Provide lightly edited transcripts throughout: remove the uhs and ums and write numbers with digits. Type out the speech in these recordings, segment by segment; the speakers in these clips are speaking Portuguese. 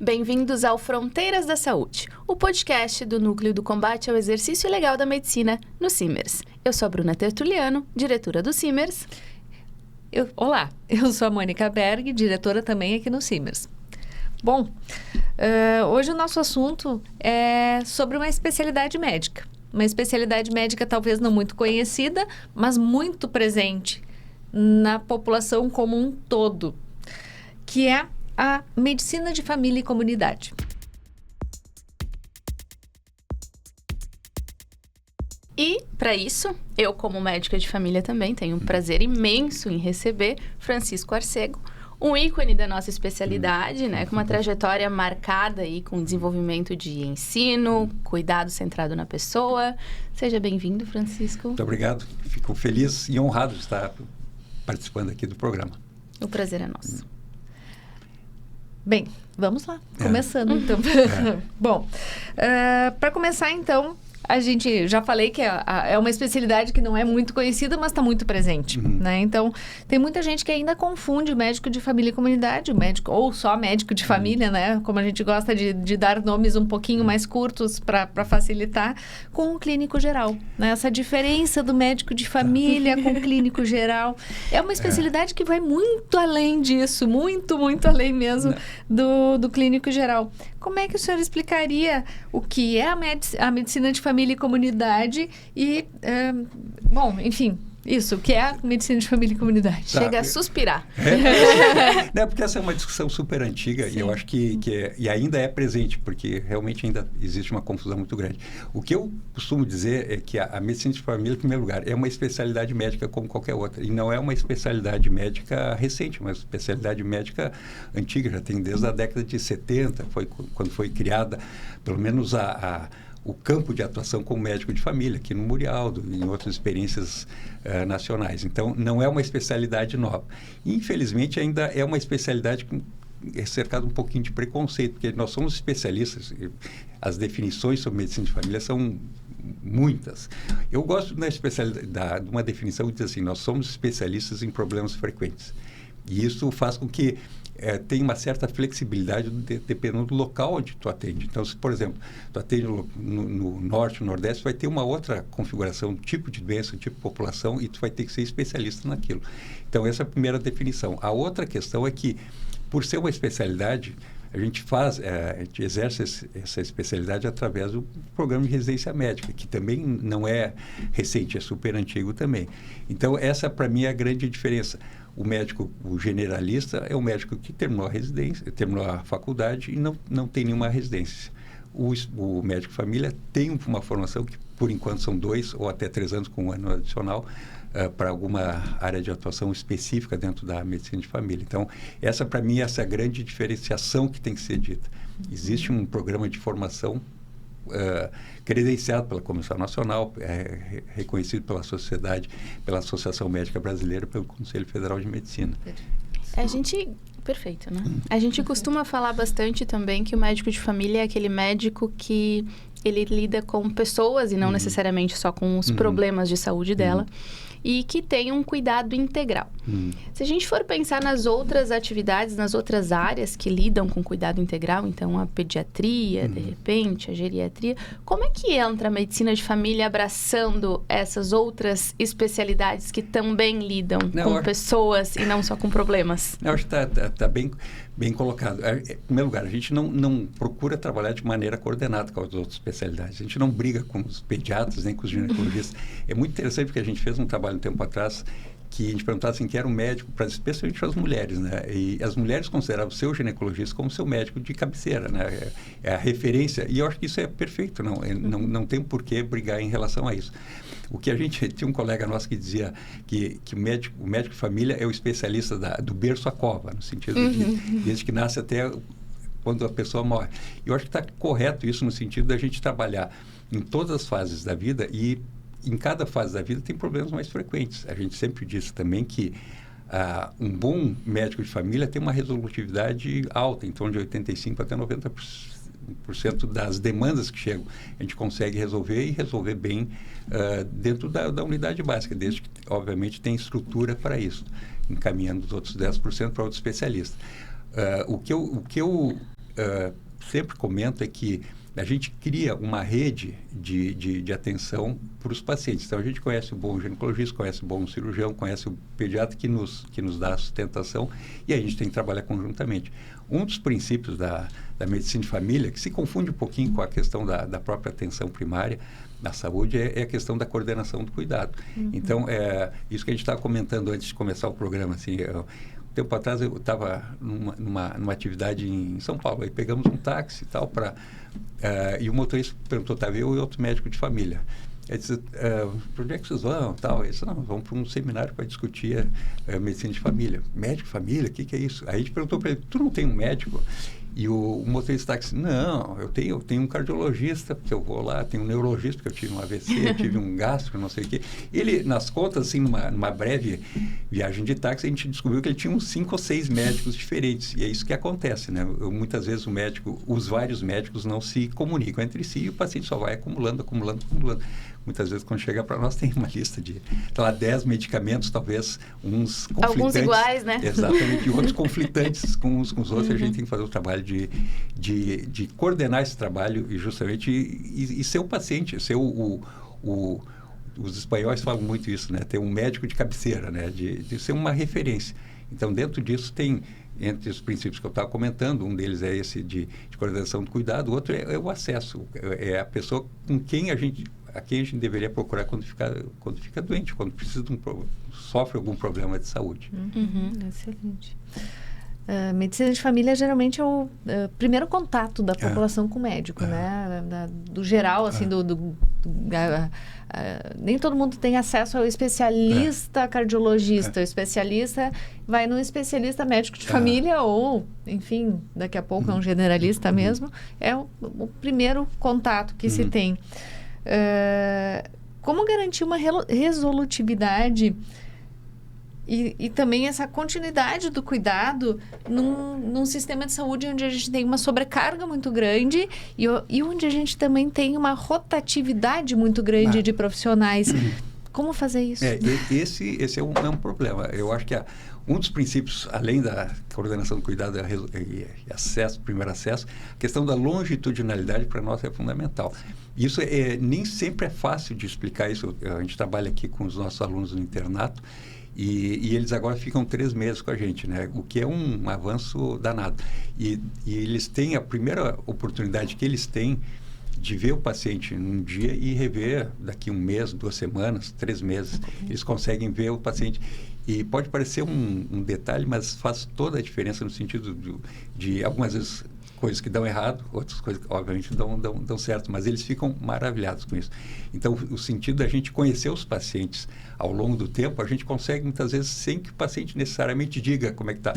Bem-vindos ao Fronteiras da Saúde, o podcast do Núcleo do Combate ao Exercício Ilegal da Medicina, no CIMERS. Eu sou a Bruna Tertuliano, diretora do CIMERS. Olá, eu sou a Mônica Berg, diretora também aqui no CIMERS. Bom, hoje o nosso assunto é sobre uma especialidade médica. Uma especialidade médica talvez não muito conhecida, mas muito presente na população como um todo, que é a medicina de família e comunidade. E, para isso, eu, como médica de família, também tenho um prazer imenso em receber Francisco Arcego, um ícone da nossa especialidade, né, com uma trajetória marcada aí com desenvolvimento de ensino, cuidado centrado na pessoa. Seja bem-vindo, Francisco. Muito obrigado. Fico feliz e honrado de estar participando aqui do programa. O prazer é nosso. Bem, vamos lá. Começando, então. Bom, para começar, então, a gente já falei que é uma especialidade que não é muito conhecida, mas está muito presente, né? Então, tem muita gente que ainda confunde médico de família e comunidade, médico, ou só médico de família, né? Como a gente gosta de dar nomes um pouquinho mais curtos para facilitar, com o clínico geral, né? Essa diferença do médico de família com o clínico geral é uma especialidade que vai muito além disso, muito além mesmo do clínico geral. Como é que o senhor explicaria o que é a medicina de família e comunidade e, bom, enfim, isso, o que é a medicina de família e comunidade? Chega a suspirar. Não, porque essa é uma discussão super antiga. Sim. E eu acho que e ainda é presente, porque realmente ainda existe uma confusão muito grande. O que eu costumo dizer é que a medicina de família, em primeiro lugar, é uma especialidade médica como qualquer outra. E não é uma especialidade médica recente, uma especialidade médica antiga, já tem desde a década de 70, quando foi criada, pelo menos o campo de atuação como médico de família, aqui no Murialdo e em outras experiências nacionais. Então, não é uma especialidade nova. Infelizmente, ainda é uma especialidade que é cercada um pouquinho de preconceito, porque nós somos especialistas, as definições sobre medicina de família são muitas. Eu gosto de uma definição que diz assim, nós somos especialistas em problemas frequentes. E isso faz com que tem uma certa flexibilidade dependendo do local onde tu atende. Então, se, por exemplo, tu atende no norte, no nordeste, vai ter uma outra configuração, tipo de doença, tipo de população, e tu vai ter que ser especialista naquilo. Então, essa é a primeira definição. A outra questão é que, por ser uma especialidade, a gente exerce essa especialidade através do programa de residência médica, que também não é recente, é super antigo também. Então, essa, para mim, é a grande diferença. O médico, o generalista, é o médico que terminou a faculdade e não tem nenhuma residência. O médico família tem uma formação que, por enquanto, são 2 ou até 3 anos com um ano adicional para alguma área de atuação específica dentro da medicina de família. Então, essa, para mim, é essa grande diferenciação que tem que ser dita. Existe um programa de formação credenciado pela Comissão Nacional, reconhecido pela sociedade, pela Associação Médica Brasileira, pelo Conselho Federal de Medicina. Perfeito, né? A gente costuma falar bastante também que o médico de família é aquele médico que ele lida com pessoas e não necessariamente só com os problemas de saúde dela. E que tem um cuidado integral. Se a gente for pensar nas outras atividades, nas outras áreas que lidam com cuidado integral, então a pediatria, de repente, a geriatria, como é que entra a medicina de família abraçando essas outras especialidades que também lidam com pessoas e não só com problemas? Eu acho que está bem colocado. Em primeiro lugar, a gente não procura trabalhar de maneira coordenada com as outras especialidades. A gente não briga com os pediatras, nem com os ginecologistas. É muito interessante porque a gente fez um trabalho um tempo atrás que a gente perguntava assim, que era um médico, especialmente para as mulheres, né? E as mulheres consideravam o seu ginecologista como seu médico de cabeceira, né? É a referência. E eu acho que isso é perfeito, não tem por que brigar em relação a isso. O que a gente... Tinha um colega nosso que dizia que o médico de família é o especialista do berço à cova, no sentido de desde que nasce até quando a pessoa morre. Eu acho que está correto isso no sentido da gente trabalhar em todas as fases da vida e em cada fase da vida tem problemas mais frequentes. A gente sempre disse também que um bom médico de família tem uma resolutividade alta, em torno de 85% até 90% das demandas que chegam. A gente consegue resolver e resolver bem dentro da unidade básica, desde que, obviamente, tem estrutura para isso, encaminhando os outros 10% para outro especialista. O que eu sempre comento é que a gente cria uma rede de atenção para os pacientes. Então, a gente conhece o bom ginecologista, conhece o bom cirurgião, conhece o pediatra que nos dá a sustentação, e a gente tem que trabalhar conjuntamente. Um dos princípios da medicina de família, que se confunde um pouquinho com a questão da própria atenção primária da saúde, é a questão da coordenação do cuidado. Então, isso que a gente estava comentando antes de começar o programa, assim, um tempo atrás eu estava numa atividade em São Paulo, aí pegamos um táxi e tal, e o motorista perguntou, estava eu e outro médico de família. Ele disse, para onde é que vocês vão? Tal. Eu disse, não, vamos para um seminário para discutir medicina de família. Médico de família, o que é isso? Aí a gente perguntou para ele, tu não tem um médico? E o motorista disse, não, eu tenho um cardiologista, porque eu vou lá, tenho um neurologista, porque eu tive um AVC, tive um gastro, não sei o quê. Ele, nas contas, assim, numa breve viagem de táxi, a gente descobriu que ele tinha uns 5 ou 6 médicos diferentes. E é isso que acontece, né? Muitas vezes os vários médicos não se comunicam entre si e o paciente só vai acumulando. Muitas vezes, quando chega para nós, tem uma lista de, 10 medicamentos, talvez uns conflitantes. Alguns iguais, né? Exatamente, e outros conflitantes com os outros. A gente tem que fazer o trabalho de coordenar esse trabalho e justamente e ser o paciente, ser os espanhóis falam muito isso, né? Ter um médico de cabeceira, né? De ser uma referência. Então, dentro disso tem, entre os princípios que eu estava comentando, um deles é esse de coordenação do cuidado, o outro é o acesso, é a pessoa com quem a gente deveria procurar quando fica doente, quando precisa sofre algum problema de saúde. Excelente. Medicina de família geralmente é o primeiro contato da população com o médico, né? Do geral, assim, nem todo mundo tem acesso ao especialista cardiologista. O especialista vai num especialista médico de família ou, enfim, daqui a pouco é um generalista mesmo. É o primeiro contato que se tem. Como garantir uma resolutividade e também essa continuidade do cuidado num sistema de saúde onde a gente tem uma sobrecarga muito grande e onde a gente também tem uma rotatividade muito grande de profissionais. Como fazer isso? Esse é um problema. Eu acho que um dos princípios, além da coordenação do cuidado e primeiro acesso, a questão da longitudinalidade para nós é fundamental. Isso nem sempre é fácil de explicar isso. A gente trabalha aqui com os nossos alunos no internato e eles agora ficam 3 meses com a gente, né? O que é um avanço danado. E eles têm a primeira oportunidade que eles têm de ver o paciente num dia e rever daqui 1 mês, 2 semanas, 3 meses. Eles conseguem ver o paciente. E pode parecer um detalhe, mas faz toda a diferença no sentido de algumas vezes coisas que dão errado, outras coisas que obviamente dão certo, mas eles ficam maravilhados com isso. Então, o sentido da gente conhecer os pacientes ao longo do tempo, a gente consegue muitas vezes sem que o paciente necessariamente diga como é que está.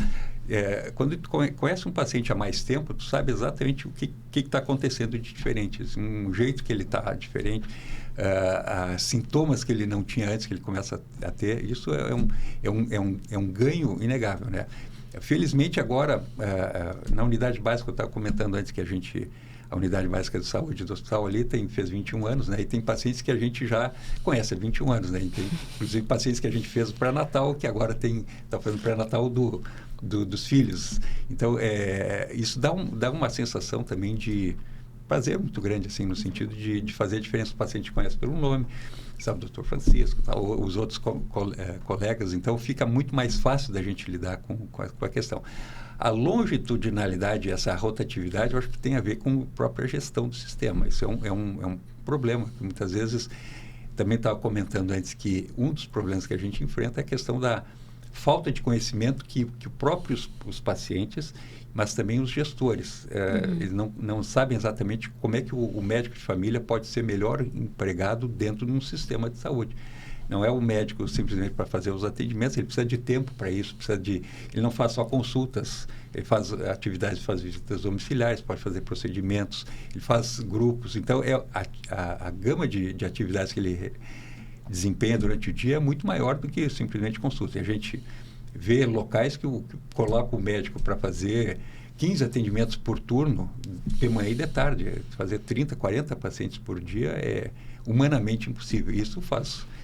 Quando tu conhece um paciente há mais tempo, tu sabe exatamente o que está acontecendo de diferente, assim, um jeito que ele está diferente, sintomas que ele não tinha antes, que ele começa a ter. Isso é um ganho inegável, né? Felizmente, agora, na unidade básica, eu estava comentando antes que a unidade básica de saúde do hospital ali fez 21 anos, né? E tem pacientes que a gente já conhece há 21 anos, né? E tem, inclusive, pacientes que a gente fez o pré-natal, que agora está fazendo o pré-natal dos filhos. Então, isso dá uma sensação também de prazer muito grande, assim, no sentido de fazer a diferença. O paciente conhece pelo nome, sabe, o Dr. Francisco, tal, os outros colegas, então fica muito mais fácil da gente lidar com a questão. A longitudinalidade, essa rotatividade, eu acho que tem a ver com a própria gestão do sistema. Isso é um problema, que muitas vezes, também estava comentando antes que um dos problemas que a gente enfrenta é a questão da falta de conhecimento que os pacientes, mas também os gestores, eles não sabem exatamente como é que o médico de família pode ser melhor empregado dentro de um sistema de saúde. Não é o médico simplesmente para fazer os atendimentos, ele precisa de tempo para isso, ele não faz só consultas, ele faz atividades, faz visitas domiciliares, pode fazer procedimentos, ele faz grupos. Então, a gama de atividades que ele desempenha durante o dia é muito maior do que simplesmente consulta. E a gente vê locais que coloca o médico para fazer 15 atendimentos por turno, de manhã e de tarde. Fazer 30, 40 pacientes por dia é humanamente impossível. Isso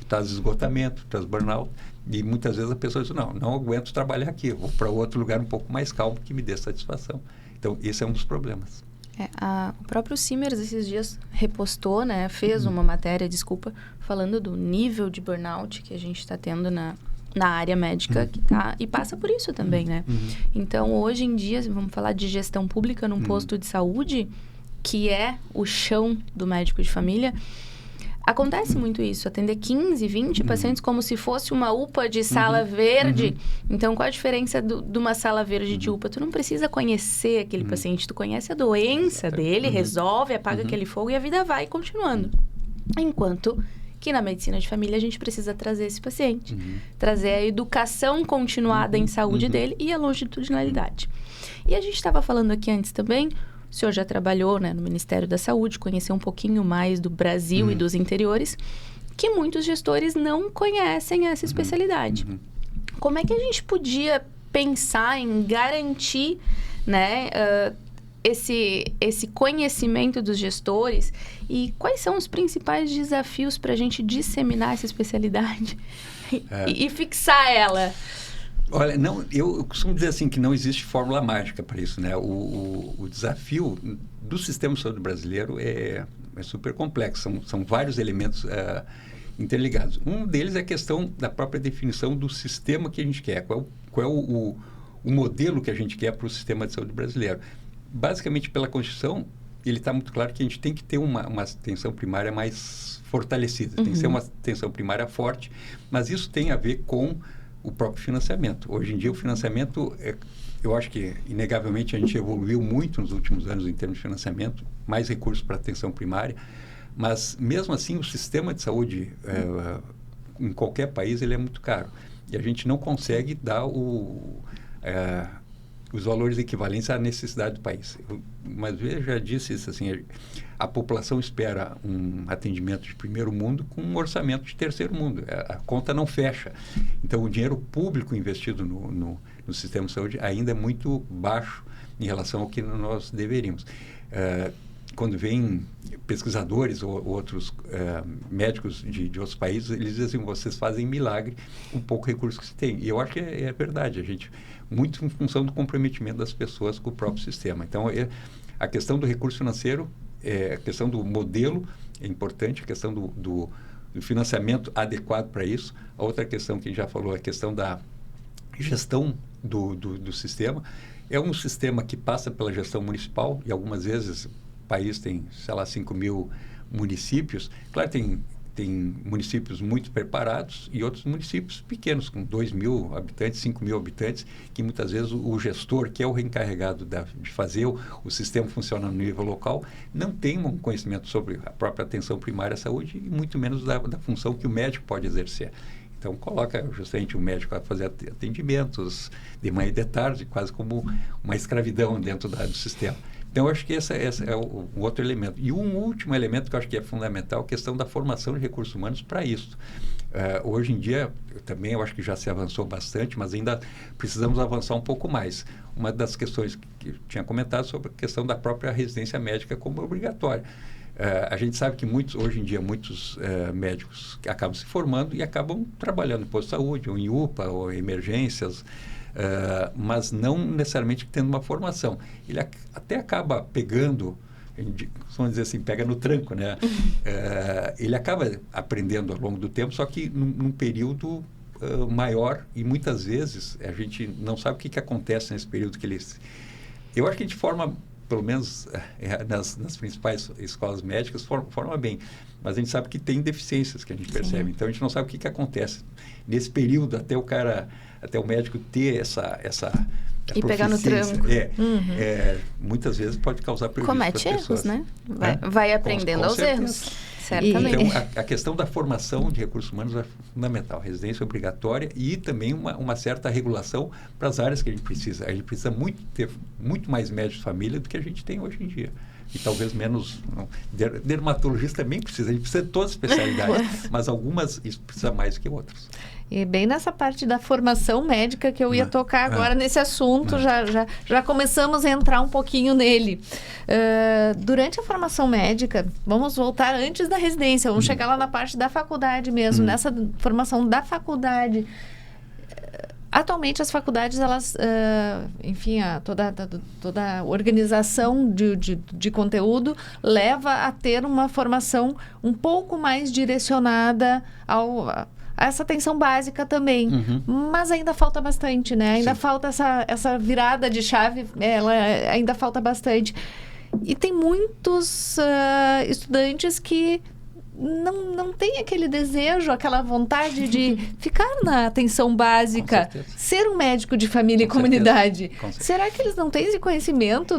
traz esgotamento, traz burnout, e muitas vezes a pessoa diz, não aguento trabalhar aqui, eu vou para outro lugar um pouco mais calmo que me dê satisfação. Então, esse é um dos problemas. O próprio Simers, esses dias, repostou, né? Fez uma matéria, falando do nível de burnout que a gente está tendo na área médica, e passa por isso também, né? Então, hoje em dia, vamos falar de gestão pública num posto de saúde, que é o chão do médico de família. Acontece muito isso, atender 15, 20 pacientes como se fosse uma UPA de sala verde. Então, qual a diferença de uma sala verde de UPA? Tu não precisa conhecer aquele paciente, tu conhece a doença dele, resolve, apaga aquele fogo e a vida vai continuando. Enquanto que na medicina de família a gente precisa trazer esse paciente, trazer a educação continuada em saúde dele e a longitudinalidade. E a gente estava falando aqui antes também... O senhor já trabalhou, né, no Ministério da Saúde, conheceu um pouquinho mais do Brasil e dos interiores, que muitos gestores não conhecem essa especialidade. Como é que a gente podia pensar em garantir, né, esse conhecimento dos gestores e quais são os principais desafios para a gente disseminar essa especialidade e fixar ela? Olha, eu costumo dizer assim que não existe fórmula mágica para isso, né? O desafio do sistema de saúde brasileiro é super complexo, são vários elementos interligados. Um deles é a questão da própria definição do sistema que a gente quer, qual é o modelo que a gente quer para o sistema de saúde brasileiro. Basicamente, pela Constituição, ele está muito claro que a gente tem que ter uma atenção primária mais fortalecida, tem que ser uma atenção primária forte, mas isso tem a ver com o próprio financiamento. Hoje em dia, o financiamento, eu acho que, inegavelmente, a gente evoluiu muito nos últimos anos em termos de financiamento, mais recursos para a atenção primária, mas, mesmo assim, o sistema de saúde, em qualquer país, ele é muito caro. E a gente não consegue dar os valores equivalentes à necessidade do país. Uma vez eu já disse isso, assim, a população espera um atendimento de primeiro mundo com um orçamento de terceiro mundo. A conta não fecha. Então, o dinheiro público investido no sistema de saúde ainda é muito baixo em relação ao que nós deveríamos. Quando vêm pesquisadores ou outros médicos de outros países, eles dizem assim, vocês fazem milagre com o pouco recurso que se tem. E eu acho que é verdade. A gente, muito em função do comprometimento das pessoas com o próprio sistema. Então, a questão do recurso financeiro, a questão do modelo é importante, a questão do financiamento adequado para isso. A outra questão que a gente já falou, a questão da gestão do sistema. É um sistema que passa pela gestão municipal e algumas vezes... O país tem, 5 mil municípios. Claro, tem municípios muito preparados e outros municípios pequenos, com 2 mil habitantes, 5 mil habitantes, que muitas vezes o gestor, que é o encarregado de fazer o sistema funcionar no nível local, não tem um conhecimento sobre a própria atenção primária à saúde e muito menos da função que o médico pode exercer. Então, coloca justamente o médico a fazer atendimentos de manhã e de tarde, quase como uma escravidão dentro do sistema. Então, eu acho que esse é o outro elemento. E um último elemento que eu acho que é fundamental, a questão da formação de recursos humanos para isso. Hoje em dia, eu acho que já se avançou bastante, mas ainda precisamos avançar um pouco mais. Uma das questões que eu tinha comentado sobre a questão da própria residência médica como obrigatória. A gente sabe que hoje em dia, muitos médicos acabam se formando e acabam trabalhando em posto de saúde, ou em UPA, ou em emergências, mas não necessariamente tendo uma formação. Ele até acaba pegando, vamos dizer assim, pega no tranco, né? Ele acaba aprendendo ao longo do tempo, só que num período maior, e muitas vezes a gente não sabe o que acontece nesse período que eles... Eu acho que a gente forma, pelo menos nas principais escolas médicas, forma bem, mas a gente sabe que tem deficiências que a gente percebe. Sim. Então, a gente não sabe o que acontece nesse período até o médico ter essa e pegar no tranco. Muitas vezes pode causar prejuízo. Comete erros, né? Vai aprendendo aos erros. Certamente. Então, a questão da formação de recursos humanos é fundamental. Residência obrigatória e também uma certa regulação para as áreas que a gente precisa. A gente precisa ter muito mais médicos de família do que a gente tem hoje em dia. E talvez menos... Dermatologista também precisa. A gente precisa de todas as especialidades, mas algumas isso precisa mais do que outras. E bem nessa parte da formação médica que eu ia tocar agora nesse assunto, já começamos a entrar um pouquinho nele. Durante a formação médica, vamos voltar antes da residência, vamos chegar lá na parte da faculdade mesmo, nessa formação da faculdade. Atualmente, as faculdades, elas, enfim, toda a organização de conteúdo leva a ter uma formação um pouco mais direcionada a essa atenção básica também. Mas ainda falta bastante, né? Ainda falta essa virada de chave, ela ainda falta bastante. E tem muitos estudantes que não tem aquele desejo, aquela vontade de ficar na atenção básica, ser um médico de família e comunidade. Será que eles não têm esse conhecimento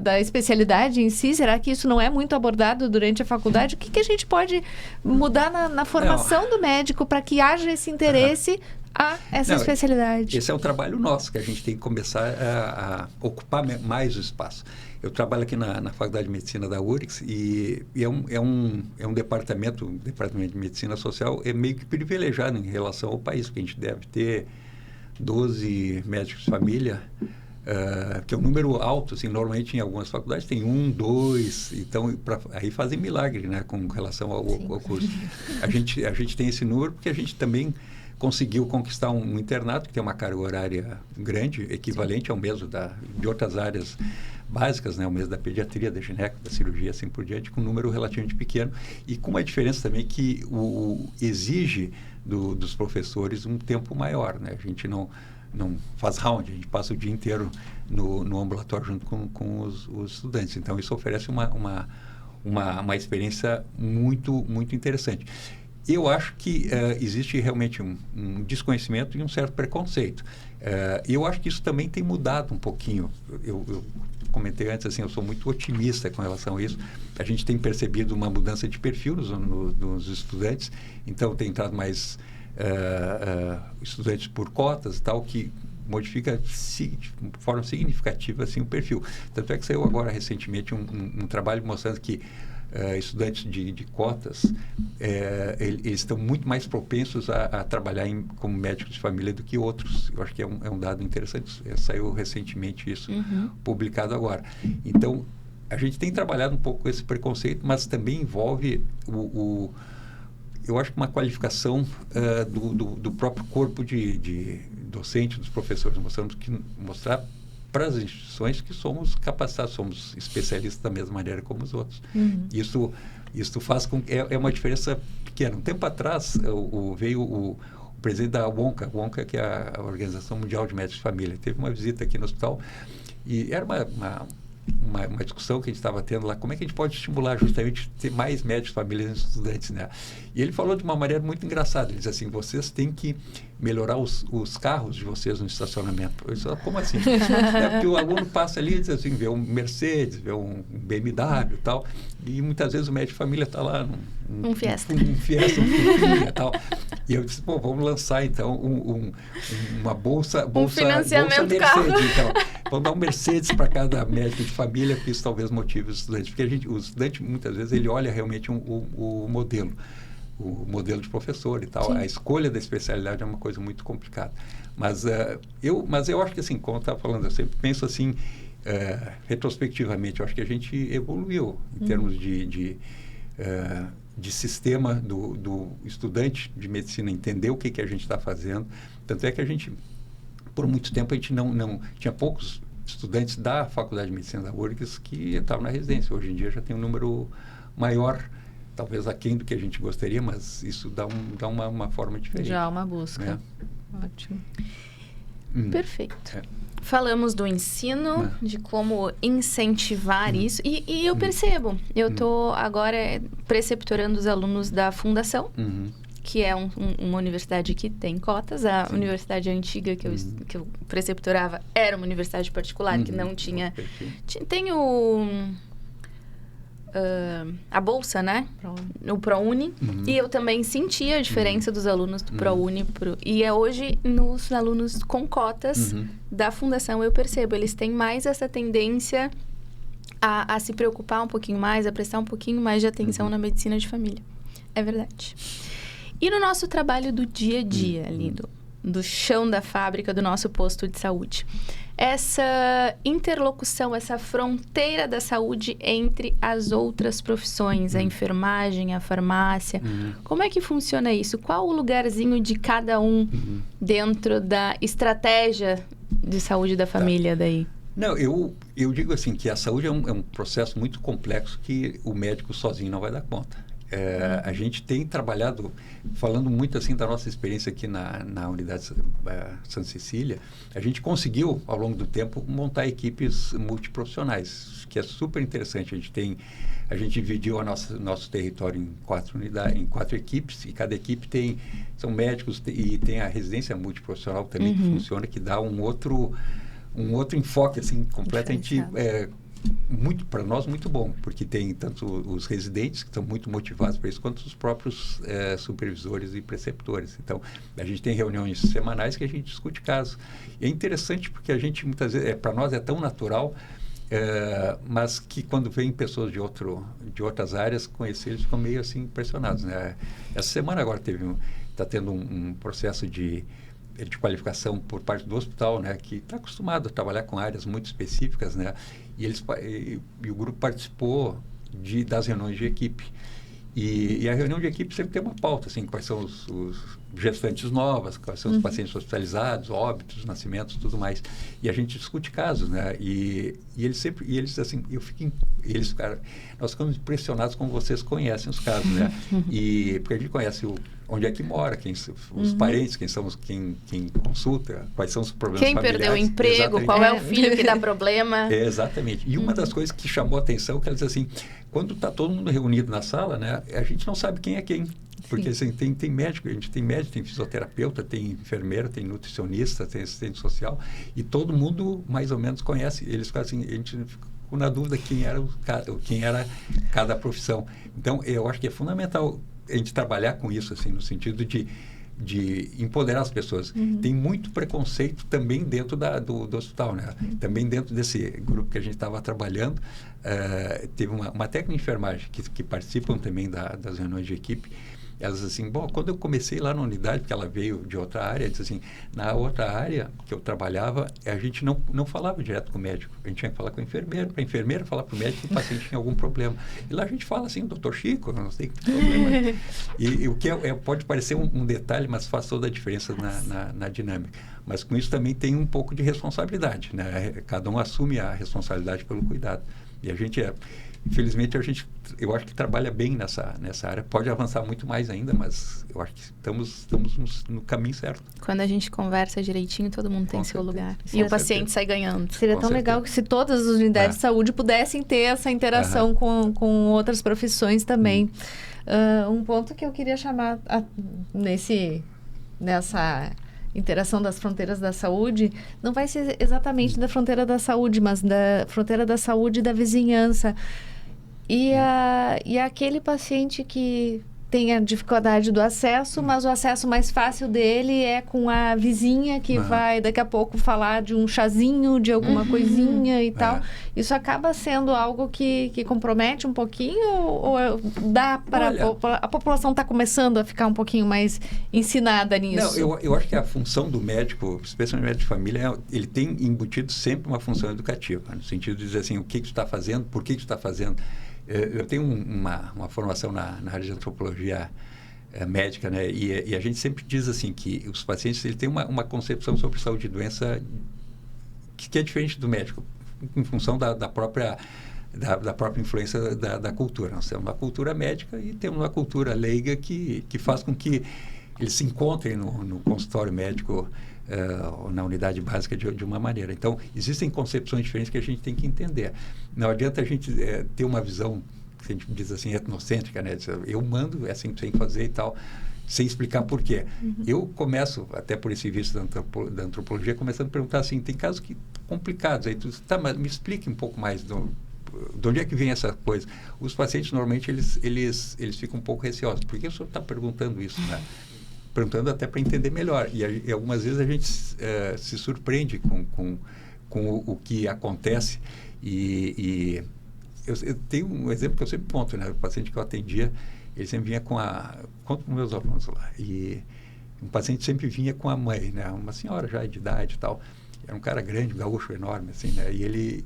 da especialidade em si? Será que isso não é muito abordado durante a faculdade? O que a gente pode mudar na formação do médico para que haja esse interesse a essa especialidade? Esse é um trabalho nosso, que a gente tem que começar a ocupar mais o espaço. Eu trabalho aqui na Faculdade de Medicina da URGS e é um departamento de Medicina Social meio que privilegiado em relação ao país, porque a gente deve ter 12 médicos de família, que é um número alto, assim, normalmente em algumas faculdades tem 1, 2, então aí fazem milagre, né, com relação ao curso. A gente tem esse número porque a gente também conseguiu conquistar um internato que tem uma carga horária grande, equivalente ao mesmo de outras áreas básicas, né? O mesmo da pediatria, da gineco, da cirurgia, assim por diante, com um número relativamente pequeno e com uma diferença também que exige dos professores um tempo maior, né? A gente não faz round, a gente passa o dia inteiro no ambulatório junto com os estudantes. Então, isso oferece uma experiência muito, muito interessante. Eu acho que existe realmente um desconhecimento e um certo preconceito. Eu acho que isso também tem mudado um pouquinho. Eu comentei antes, assim, eu sou muito otimista com relação a isso. A gente tem percebido uma mudança de perfil nos estudantes. Então, tem entrado mais estudantes por cotas e tal, que modifica de forma significativa assim, o perfil. Tanto é que saiu agora recentemente um trabalho mostrando que estudantes de cotas, eles estão muito mais propensos a trabalhar como médicos de família do que outros. Eu acho que é um dado interessante. Saiu recentemente isso, publicado agora. Então, a gente tem trabalhado um pouco com esse preconceito, mas também envolve eu acho que uma qualificação do próprio corpo de docente, dos professores. Mostrar para as instituições que somos capacitados, somos especialistas da mesma maneira como os outros. Isso faz com que é uma diferença pequena. Um tempo atrás veio o presidente da WONCA, que é a Organização Mundial de Médicos de Família, teve uma visita aqui no hospital e era uma discussão que a gente estava tendo lá, como é que a gente pode estimular justamente ter mais médicos de família nos estudantes, né? E ele falou de uma maneira muito engraçada, ele disse assim, vocês têm que melhorar os carros de vocês no estacionamento. Eu disse, como assim? Porque o aluno passa ali e diz assim, vê um Mercedes, vê um BMW e tal, e muitas vezes o médico de família está lá um Fiesta. Um Fiesta, um Fusquinha e tal. E eu disse, vamos lançar então uma bolsa financiamento Mercedes, carro. então. Vamos dar um Mercedes para cada médico de família, que isso talvez motive os estudantes. Porque o estudante, muitas vezes, ele olha realmente o modelo de professor e tal. Sim. A escolha da especialidade é uma coisa muito complicada. Mas eu acho que, assim, como eu estava falando, eu sempre penso assim, retrospectivamente, eu acho que a gente evoluiu em termos de sistema do estudante de medicina entender o que a gente está fazendo. Tanto é que a gente, por muito tempo, a gente não tinha poucos estudantes da Faculdade de Medicina da URGS que estavam na residência. Hoje em dia já tem um número maior, talvez aquém do que a gente gostaria, mas isso dá uma forma diferente. Já há uma busca. Né? Ótimo. Perfeito. Falamos do ensino, de como incentivar isso. E eu percebo, eu estou agora preceptorando os alunos da Fundação, que é uma universidade que tem cotas. A universidade antiga que eu preceptorava era uma universidade particular, que não tinha... Tem a bolsa, né? O ProUni. E eu também sentia a diferença dos alunos do ProUni. E hoje, nos alunos com cotas da Fundação, eu percebo. Eles têm mais essa tendência a se preocupar um pouquinho mais, a prestar um pouquinho mais de atenção na medicina de família. É verdade. E no nosso trabalho do dia a dia, Lindo? do chão da fábrica do nosso posto de saúde. Essa interlocução, essa fronteira da saúde entre as outras profissões, a enfermagem, a farmácia. Como é que funciona isso? Qual o lugarzinho de cada um dentro da estratégia de saúde da família daí? Não, eu digo assim, que a saúde é um processo muito complexo que o médico sozinho não vai dar conta. A gente tem trabalhado, falando muito assim da nossa experiência aqui na unidade Santa Cecília, a gente conseguiu, ao longo do tempo, montar equipes multiprofissionais, que é super interessante. A gente dividiu nosso território em 4 unidades, em 4 equipes, e cada equipe são médicos e tem a residência multiprofissional também que funciona, que dá um outro enfoque assim completamente muito para nós muito bom, porque tem tanto os residentes que estão muito motivados para isso, quanto os próprios supervisores e preceptores. Então, a gente tem reuniões semanais que a gente discute casos. E é interessante porque a gente muitas vezes, para nós é tão natural, mas que quando vem pessoas de outras áreas conhecer, eles ficam meio assim impressionados, né? Essa semana agora está tendo um processo de qualificação por parte do hospital, né, que está acostumado a trabalhar com áreas muito específicas, né, e o grupo participou das reuniões de equipe. E a reunião de equipe sempre tem uma pauta, assim, quais são os gestantes novas, quais são os pacientes hospitalizados, óbitos, nascimentos, tudo mais. E a gente discute casos, né? E eles assim, nós ficamos impressionados como vocês conhecem os casos, né? Porque a gente conhece onde é que mora, os parentes, quem consulta, quais são os problemas familiares. Quem perdeu o emprego, exatamente. Qual é o filho que dá problema. Exatamente. E uma das coisas que chamou a atenção, que ela diz assim, quando está todo mundo reunido na sala, né, a gente não sabe quem é quem. Porque assim, tem médico, a gente tem médico, tem fisioterapeuta, tem enfermeira, tem nutricionista, tem assistente social, e todo mundo mais ou menos conhece. Eles ficam assim, a gente ficou na dúvida quem era cada profissão. Então, eu acho que é fundamental a gente trabalhar com isso, assim, no sentido de empoderar as pessoas. Tem muito preconceito também dentro do hospital, né? Também dentro desse grupo que a gente estava trabalhando, teve uma técnica de enfermagem que participam também das reuniões de equipe. Elas assim, quando eu comecei lá na unidade, porque ela veio de outra área, disse assim, na outra área que eu trabalhava, a gente não falava direto com o médico, a gente tinha que falar com o enfermeiro, para a enfermeira falar para o médico que o paciente tinha algum problema. E lá a gente fala assim, doutor Chico, não sei que problema. E o que pode parecer um detalhe, mas faz toda a diferença na dinâmica. Mas com isso também tem um pouco de responsabilidade, né? Cada um assume a responsabilidade pelo cuidado. E a gente infelizmente, eu acho que trabalha bem nessa área. Pode avançar muito mais ainda, mas eu acho que estamos no caminho certo. Quando a gente conversa direitinho, todo mundo tem seu lugar. E o paciente sai ganhando. Seria tão legal que se todas as unidades de saúde pudessem ter essa interação com outras profissões também. Um ponto que eu queria chamar nessa interação das fronteiras da saúde, não vai ser exatamente da fronteira da saúde, mas da fronteira da saúde da vizinhança. E aquele paciente que tem a dificuldade do acesso, mas o acesso mais fácil dele é com a vizinha que vai daqui a pouco falar de um chazinho, de alguma coisinha e tal. Isso acaba sendo algo que compromete um pouquinho ou dá para... A população está começando a ficar um pouquinho mais ensinada nisso? Não, eu acho que a função do médico, especialmente médico de família, ele tem embutido sempre uma função educativa, no sentido de dizer assim, o que tu está fazendo, por que tu está fazendo. Eu tenho uma formação na área de antropologia médica, né? E a gente sempre diz assim que os pacientes têm uma concepção sobre saúde e doença que é diferente do médico, em função da própria influência da cultura. Nós temos uma cultura médica e temos uma cultura leiga que faz com que eles se encontrem no consultório médico, na unidade básica de uma maneira. Então, existem concepções diferentes que a gente tem que entender. Não adianta a gente ter uma visão, que a gente diz assim, etnocêntrica, né? Eu mando, é assim que tem que fazer e tal, sem explicar por quê. Eu começo, até por esse vício da antropologia, começando a perguntar assim, tem casos complicados. Aí tu diz, tá, mas me explique um pouco mais de onde é que vem essa coisa. Os pacientes, normalmente, eles ficam um pouco receosos. Por que o senhor está perguntando isso, né? Perguntando até para entender melhor. E algumas vezes a gente se surpreende com o que acontece. E eu tenho um exemplo que eu sempre conto, né? O paciente que eu atendia, ele sempre vinha conto com meus alunos lá. E um paciente sempre vinha com a mãe, né? Uma senhora já de idade e tal. Era um cara grande, um gaúcho enorme, assim, né? E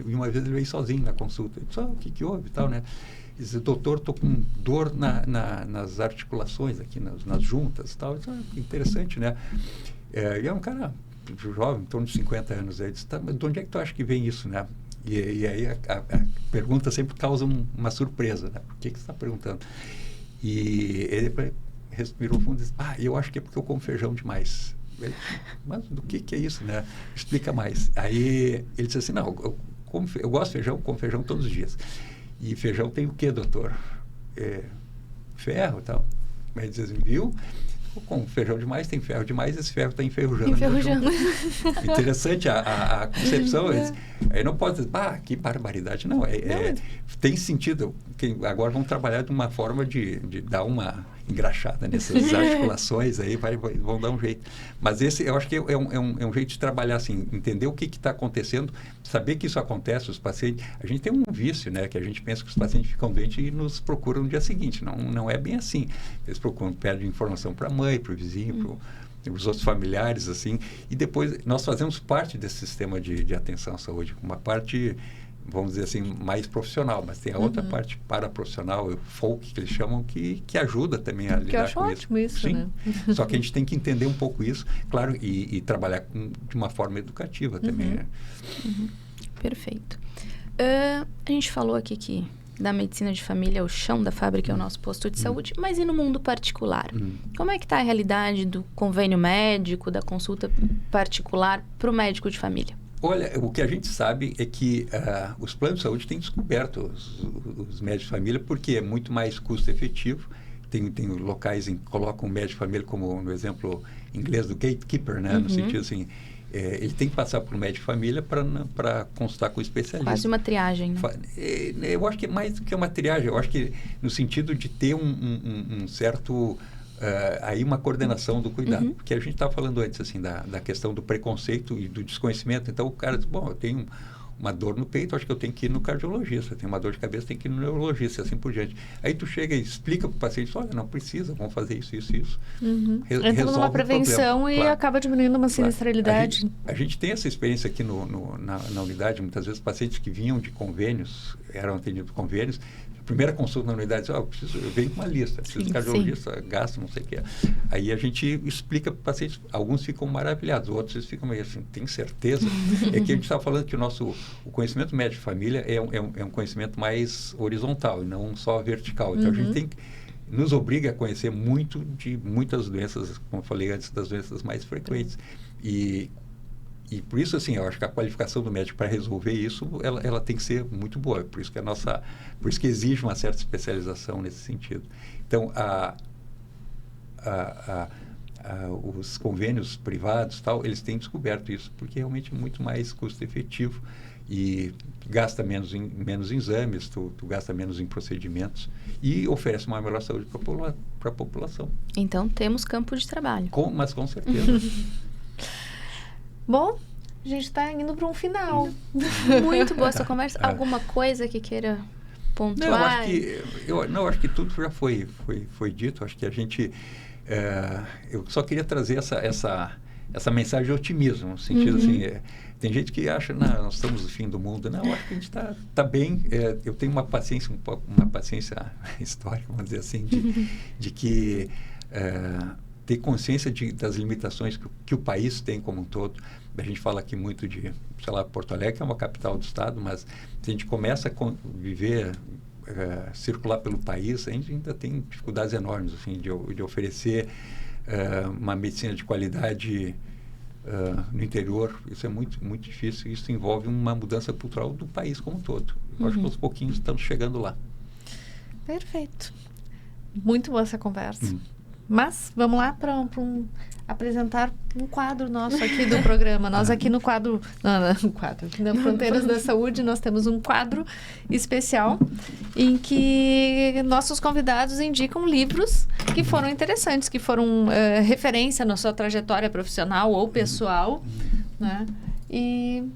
uma vez ele veio sozinho na consulta. Ele disse, o que houve e tal, né? Ele disse, doutor, estou com dor nas articulações aqui, nas juntas e tal. Eu disse, interessante, né? E é um cara jovem, em torno de 50 anos. Ele disse, mas de onde é que tu acha que vem isso, né? E aí a pergunta sempre causa uma surpresa, né? Por que você está perguntando? E ele respirou fundo e disse, eu acho que é porque eu como feijão demais. Mas do que é isso, né? Explica mais. Aí ele disse assim, não, eu gosto de feijão, como feijão todos os dias. E feijão tem o quê, doutor? Ferro e tal. Mas ele diz assim, viu? Com feijão demais, tem ferro demais, esse ferro está enferrujando. Interessante a concepção. Aí não pode dizer, que barbaridade. Não, tem sentido. Agora vamos trabalhar de uma forma de dar uma engraxada nessas articulações, aí vão dar um jeito. Mas esse, eu acho que é um jeito de trabalhar, assim, entender o que está acontecendo, saber que isso acontece, os pacientes... A gente tem um vício, né, que a gente pensa que os pacientes ficam doentes e nos procuram no dia seguinte. Não é bem assim. Eles procuram, pedem informação para a mãe, para o vizinho, para os outros familiares, assim, e depois nós fazemos parte desse sistema de atenção à saúde, uma parte, vamos dizer assim, mais profissional, mas tem a outra parte paraprofissional, o folk, que eles chamam, que ajuda também a lidar com isso. Ótimo isso, sim, né? Só que a gente tem que entender um pouco isso, claro, e trabalhar de uma forma educativa também, né? Perfeito. A gente falou aqui que da medicina de família, o chão da fábrica é o nosso posto de saúde, mas e no mundo particular? Como é que está a realidade do convênio médico, da consulta particular para o médico de família? Olha, o que a gente sabe é que os planos de saúde têm descoberto os médicos de família porque é muito mais custo efetivo. Tem locais que colocam o médico de família como, no exemplo inglês do gatekeeper, né? No sentido assim, ele tem que passar por um médico de família para consultar com o especialista. Quase uma triagem, né? Eu acho que é mais do que uma triagem. Eu acho que no sentido de ter um certo... aí uma coordenação do cuidado. Porque a gente estava falando antes, assim, da questão do preconceito e do desconhecimento. Então, o cara diz, bom, eu tenho uma dor no peito, acho que eu tenho que ir no cardiologista. Eu tenho uma dor de cabeça, tenho que ir no neurologista, e assim por diante. Aí tu chega e explica para o paciente, olha, não precisa, vamos fazer isso. Entra numa prevenção e acaba diminuindo uma sinistralidade. A gente tem essa experiência aqui na unidade, muitas vezes pacientes que vinham de convênios, eram atendidos por convênios, primeira consulta na unidade, eu venho com uma lista, preciso de cardiologista, gasto, não sei o que. Aí a gente explica para os pacientes, alguns ficam maravilhados, outros ficam meio assim, tem certeza? É que a gente estava falando que o conhecimento médico de família é um conhecimento mais horizontal e não só vertical. Então a gente nos obriga a conhecer muito de muitas doenças, como eu falei antes, das doenças mais frequentes. E por isso, assim, eu acho que a qualificação do médico para resolver isso, ela tem que ser muito boa. Por isso que exige uma certa especialização nesse sentido. Então, os convênios privados, tal, eles têm descoberto isso, porque realmente é muito mais custo efetivo e gasta menos em exames, tu gasta menos em procedimentos e oferece uma melhor saúde para a população. Então, temos campo de trabalho. Mas com certeza. Bom, a gente está indo para um final. Muito boa essa conversa. Alguma coisa que queira pontuar? Não, acho que tudo já foi dito. Acho que a gente... eu só queria trazer essa mensagem de otimismo, no sentido assim... tem gente que acha, não, nós estamos no fim do mundo. Não, acho que a gente está bem. Eu tenho uma paciência histórica, vamos dizer assim, de que... ter consciência das limitações que o país tem como um todo. A gente fala aqui muito de, sei lá, Porto Alegre, que é uma capital do estado, mas se a gente começa a viver, circular pelo país, a gente ainda tem dificuldades enormes, assim, de oferecer uma medicina de qualidade no interior. Isso é muito, muito difícil. Isso envolve uma mudança cultural do país como um todo. Eu acho que aos pouquinhos estamos chegando lá. Perfeito. Muito boa essa conversa. Mas vamos lá para apresentar um quadro nosso aqui do programa. Nós aqui no quadro... Na Fronteiras da Saúde, nós temos um quadro especial em que nossos convidados indicam livros que foram interessantes, que foram referência na sua trajetória profissional ou pessoal, né? E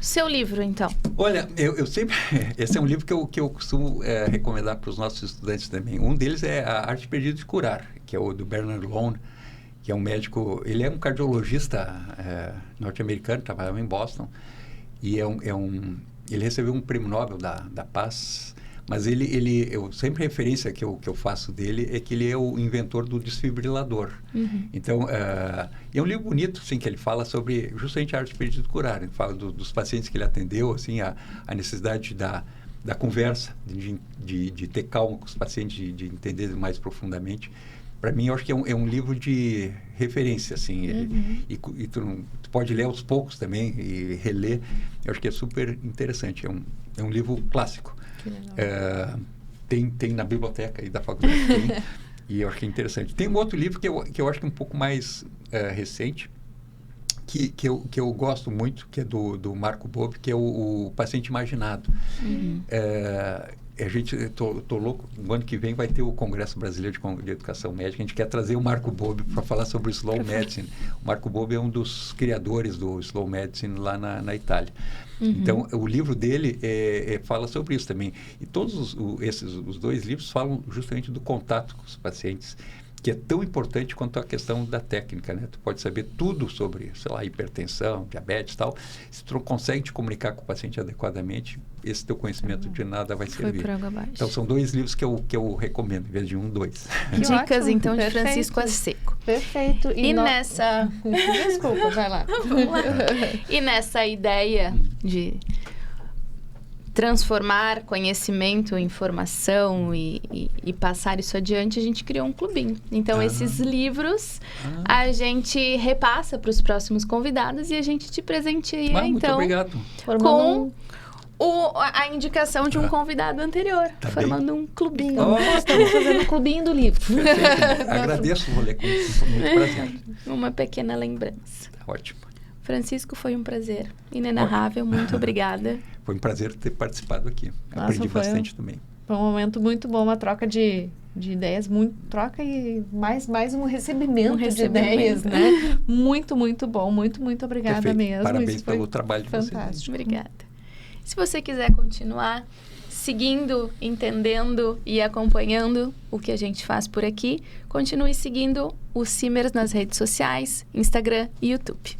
Seu livro, então. Olha, eu sempre... Esse é um livro que eu costumo recomendar para os nossos estudantes também. Um deles é A Arte Perdida de Curar, que é o do Bernard Lone, que é um médico... Ele é um cardiologista norte-americano, trabalhava em Boston, e ele recebeu um prêmio Nobel da Paz, mas eu sempre a referência que eu faço dele é que ele é o inventor do desfibrilador. Então, é um livro bonito, assim, que ele fala sobre justamente a arte perdida de curar. Ele fala dos pacientes que ele atendeu, assim, a necessidade da conversa, de ter calma com os pacientes, de entender mais profundamente. Para mim, eu acho que é um livro de referência, assim, e tu pode ler aos poucos também e reler. Eu acho que é super interessante. É um livro clássico. Que legal. Tem na biblioteca aí da faculdade, e eu acho que é interessante. Tem um outro livro que eu acho que é um pouco mais recente, que eu gosto muito, que é do Marco Bobi, que é o Paciente Imaginado. Tô louco, no ano que vem vai ter o Congresso Brasileiro de Educação Médica. A gente quer trazer o Marco Bobi para falar sobre o Slow Medicine. O Marco Bobi é um dos criadores do Slow Medicine lá na Itália. Então, o livro dele fala sobre isso também. E todos os dois livros falam justamente do contato com os pacientes, que é tão importante quanto a questão da técnica, né? Tu pode saber tudo sobre, sei lá, hipertensão, diabetes e tal. Se tu não consegue te comunicar com o paciente adequadamente, esse teu conhecimento de nada vai servir. Foi por água abaixo. Então, são dois livros que eu recomendo, em vez de 1, 2. Dicas, ótimo. então, de Perfeito. Francisco Seco. Perfeito. E nessa... Desculpa, vai lá. Vamos lá. E nessa ideia de transformar conhecimento em informação e passar isso adiante, a gente criou um clubinho. Então, esses livros a gente repassa para os próximos convidados e a gente te presenteia, Muito então, obrigado. com a indicação de um convidado anterior, formando um clubinho. Estamos fazendo o clubinho do livro. Perfeito. Agradeço, vou ler com muito prazer. Uma pequena lembrança. Tá ótimo. Francisco, foi um prazer inenarrável. Muito obrigada. Foi um prazer ter participado aqui. Nossa, Aprendi bastante também. Foi um momento muito bom, uma troca de ideias, troca e mais um recebimento de ideias, né? Muito, muito bom. Muito, muito obrigada Perfeito. mesmo. Parabéns Isso foi pelo trabalho de vocês. fantástico. Obrigada. Se você quiser continuar seguindo, entendendo e acompanhando o que a gente faz por aqui, continue seguindo o Simers nas redes sociais, Instagram e YouTube.